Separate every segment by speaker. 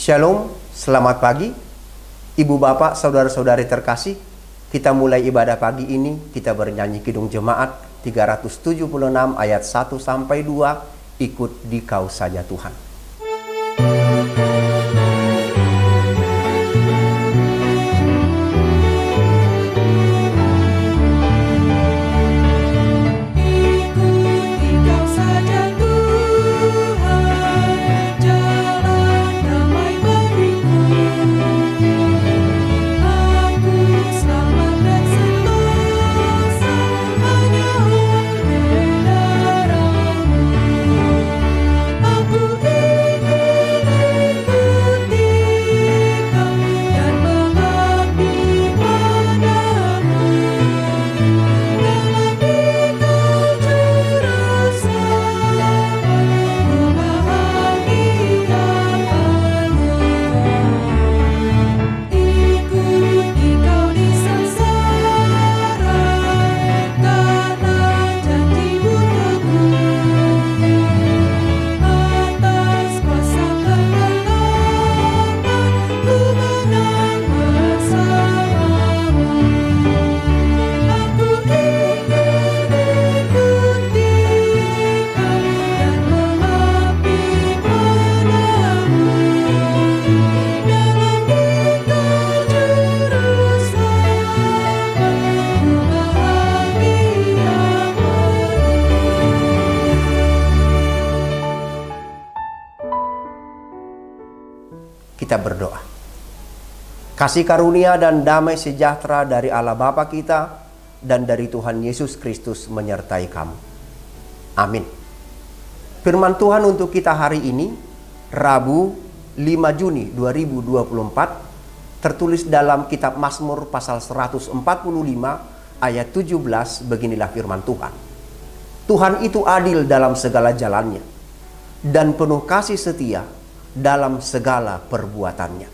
Speaker 1: Shalom, selamat pagi. Ibu bapak, saudara-saudari terkasih, kita mulai ibadah pagi ini, kita bernyanyi Kidung Jemaat 376 ayat 1 sampai 2, ikut di Kau saja Tuhan. Kita berdoa. Kasih karunia dan damai sejahtera dari Allah Bapa kita dan dari Tuhan Yesus Kristus menyertai kamu. Amin. Firman Tuhan untuk kita hari ini, Rabu 5 Juni 2024, tertulis dalam kitab Mazmur pasal 145 ayat 17, beginilah firman Tuhan. Tuhan itu adil dalam segala jalannya dan penuh kasih setia dalam segala perbuatannya.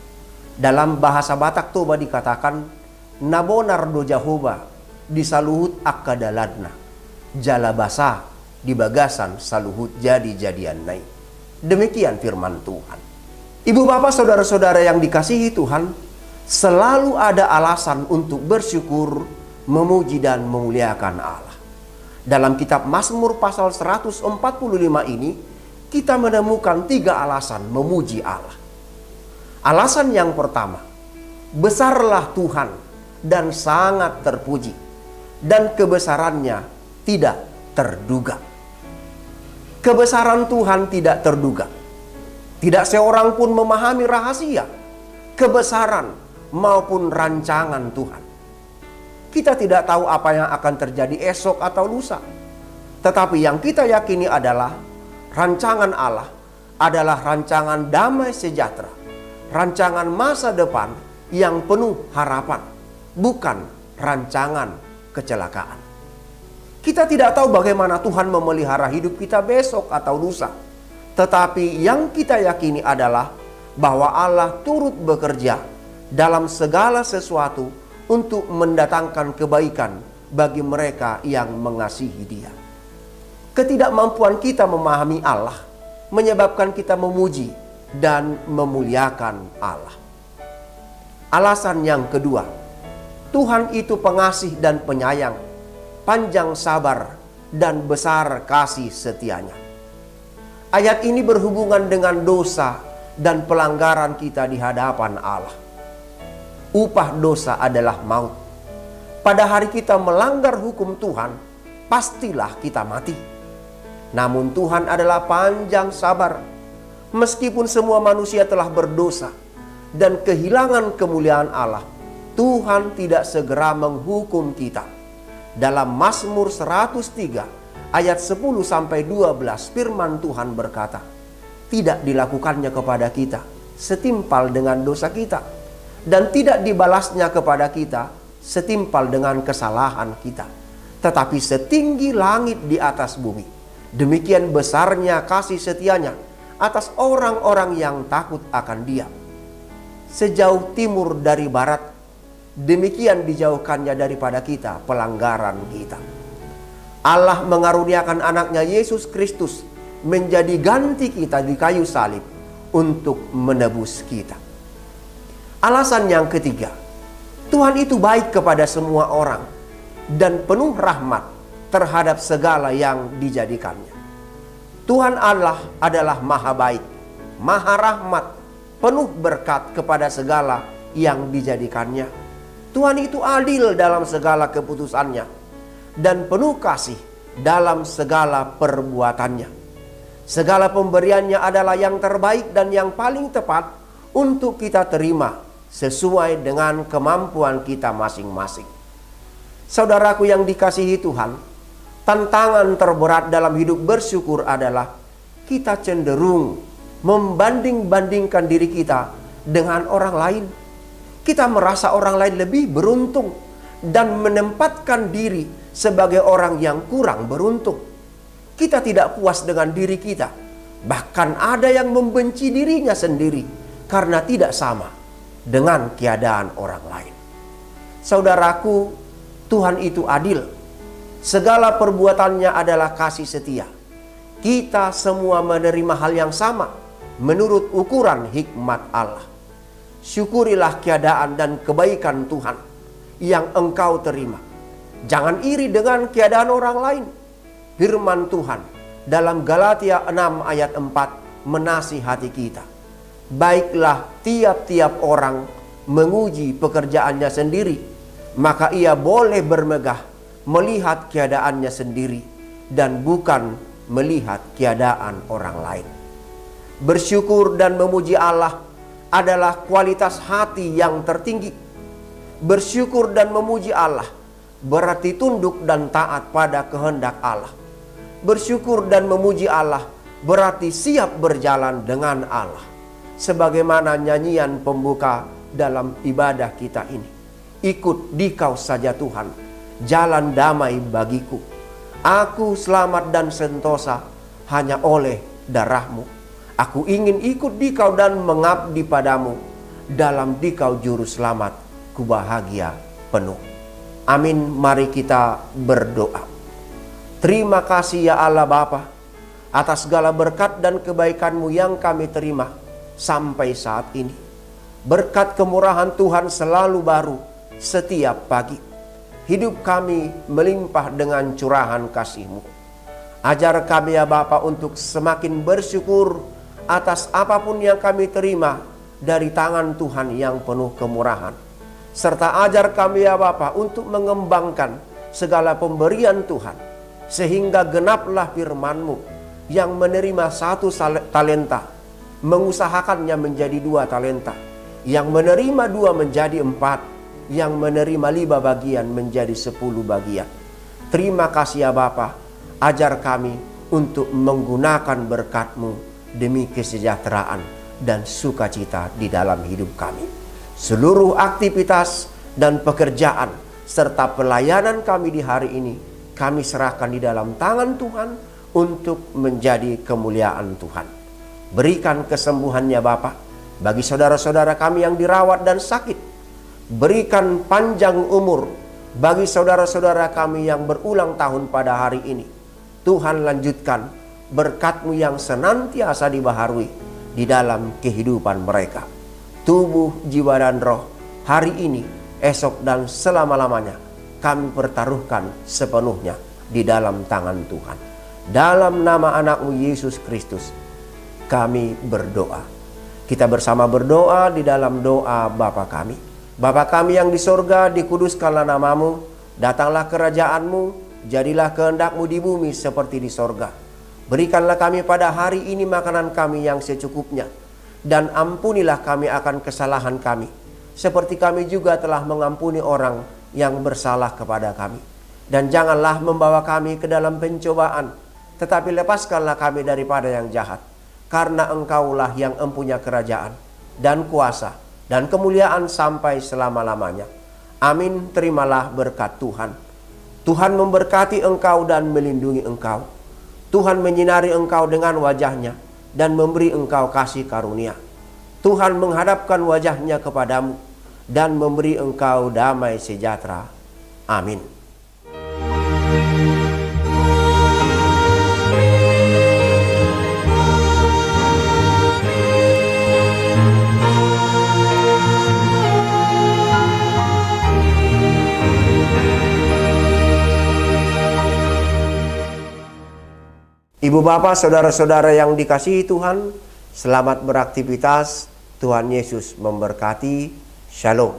Speaker 1: Dalam bahasa Batak Toba dikatakan, Nabonar do Jahoba disaluhut akkadaladna, jala basah di bagasan saluhut jadi-jadian nai. Demikian firman Tuhan. Ibu bapak saudara-saudara yang dikasihi Tuhan, selalu ada alasan untuk bersyukur, memuji dan memuliakan Allah. Dalam kitab Mazmur pasal 145 ini, kita menemukan 3 alasan memuji Allah. Alasan yang pertama, besarlah Tuhan dan sangat terpuji, dan kebesarannya tidak terduga. Kebesaran Tuhan tidak terduga. Tidak seorang pun memahami rahasia, kebesaran maupun rancangan Tuhan. Kita tidak tahu apa yang akan terjadi esok atau lusa. Tetapi yang kita yakini adalah rancangan Allah adalah rancangan damai sejahtera, rancangan masa depan yang penuh harapan, bukan rancangan kecelakaan. Kita tidak tahu bagaimana Tuhan memelihara hidup kita besok atau lusa. Tetapi yang kita yakini adalah bahwa Allah turut bekerja dalam segala sesuatu untuk mendatangkan kebaikan bagi mereka yang mengasihi Dia. Ketidakmampuan kita memahami Allah menyebabkan kita memuji dan memuliakan Allah. Alasan yang kedua, Tuhan itu pengasih dan penyayang, panjang sabar dan besar kasih setianya. Ayat ini berhubungan dengan dosa dan pelanggaran kita di hadapan Allah. Upah dosa adalah maut. Pada hari kita melanggar hukum Tuhan, pastilah kita mati. Namun Tuhan adalah panjang sabar. Meskipun semua manusia telah berdosa dan kehilangan kemuliaan Allah, Tuhan tidak segera menghukum kita. Dalam Mazmur 103 ayat 10-12 firman Tuhan berkata, tidak dilakukannya kepada kita setimpal dengan dosa kita, dan tidak dibalasnya kepada kita setimpal dengan kesalahan kita. Tetapi setinggi langit di atas bumi, demikian besarnya kasih setianya atas orang-orang yang takut akan Dia. Sejauh timur dari barat, demikian dijauhkannya daripada kita pelanggaran kita. Allah mengaruniakan anaknya Yesus Kristus menjadi ganti kita di kayu salib untuk menebus kita. Alasan yang ketiga, Tuhan itu baik kepada semua orang dan penuh rahmat terhadap segala yang dijadikannya. Tuhan Allah adalah maha baik, maha rahmat, penuh berkat kepada segala yang dijadikannya. Tuhan itu adil dalam segala keputusannya dan penuh kasih dalam segala perbuatannya. Segala pemberiannya adalah yang terbaik dan yang paling tepat untuk kita terima sesuai dengan kemampuan kita masing-masing. Saudaraku yang dikasihi Tuhan, tantangan terberat dalam hidup bersyukur adalah kita cenderung membanding-bandingkan diri kita dengan orang lain. Kita merasa orang lain lebih beruntung dan menempatkan diri sebagai orang yang kurang beruntung. Kita tidak puas dengan diri kita. Bahkan ada yang membenci dirinya sendiri karena tidak sama dengan keadaan orang lain. Saudaraku, Tuhan itu adil. Segala perbuatannya adalah kasih setia. Kita semua menerima hal yang sama menurut ukuran hikmat Allah. Syukurilah keadaan dan kebaikan Tuhan yang engkau terima. Jangan iri dengan keadaan orang lain. Firman Tuhan dalam Galatia 6 ayat 4 menasihati kita. Baiklah tiap-tiap orang menguji pekerjaannya sendiri, maka ia boleh bermegah melihat keadaannya sendiri dan bukan melihat keadaan orang lain. Bersyukur dan memuji Allah adalah kualitas hati yang tertinggi. Bersyukur dan memuji Allah berarti tunduk dan taat pada kehendak Allah. Bersyukur dan memuji Allah berarti siap berjalan dengan Allah. Sebagaimana nyanyian pembuka dalam ibadah kita ini. Ikut Dikau saja Tuhan, jalan damai bagiku. Aku selamat dan sentosa hanya oleh darah-Mu. Aku ingin ikut Dikau dan mengabdi padamu. Dalam Dikau juru selamat, ku bahagia penuh. Amin. Mari kita berdoa. Terima kasih ya Allah Bapa atas segala berkat dan kebaikan-Mu yang kami terima sampai saat ini. Berkat kemurahan Tuhan selalu baru setiap pagi. Hidup kami melimpah dengan curahan kasih-Mu. Ajar kami ya Bapa untuk semakin bersyukur atas apapun yang kami terima dari tangan Tuhan yang penuh kemurahan. Serta ajar kami ya Bapa untuk mengembangkan segala pemberian Tuhan. Sehingga genaplah firman-Mu yang menerima 1 talenta, mengusahakannya menjadi 2 talenta. Yang menerima 2 menjadi 4. Yang menerima 5 bagian menjadi 10 bagian. Terima kasih ya Bapa. Ajar kami untuk menggunakan berkat-Mu demi kesejahteraan dan sukacita di dalam hidup kami. Seluruh aktivitas dan pekerjaan serta pelayanan kami di hari ini kami serahkan di dalam tangan Tuhan untuk menjadi kemuliaan Tuhan. Berikan kesembuhannya Bapa bagi saudara-saudara kami yang dirawat dan sakit. Berikan panjang umur bagi saudara-saudara kami yang berulang tahun pada hari ini. Tuhan lanjutkan berkat-Mu yang senantiasa dibaharui di dalam kehidupan mereka. Tubuh, jiwa, dan roh hari ini, esok, dan selama-lamanya kami pertaruhkan sepenuhnya di dalam tangan Tuhan. Dalam nama anak-Mu Yesus Kristus kami berdoa. Kita bersama berdoa di dalam doa Bapa kami. Bapa kami yang di sorga, dikuduskanlah nama-Mu. Datanglah kerajaan-Mu, jadilah kehendak-Mu di bumi seperti di sorga. Berikanlah kami pada hari ini makanan kami yang secukupnya. Dan ampunilah kami akan kesalahan kami, seperti kami juga telah mengampuni orang yang bersalah kepada kami. Dan janganlah membawa kami ke dalam pencobaan, tetapi lepaskanlah kami daripada yang jahat. Karena Engkaulah yang empunya kerajaan, dan kuasa, dan kemuliaan sampai selama-lamanya. Amin. Terimalah berkat Tuhan. Tuhan memberkati engkau dan melindungi engkau. Tuhan menyinari engkau dengan wajah-Nya dan memberi engkau kasih karunia. Tuhan menghadapkan wajah-Nya kepadamu dan memberi engkau damai sejahtera. Amin. Ibu bapak, saudara-saudara yang dikasihi Tuhan, selamat beraktivitas. Tuhan Yesus memberkati. Shalom.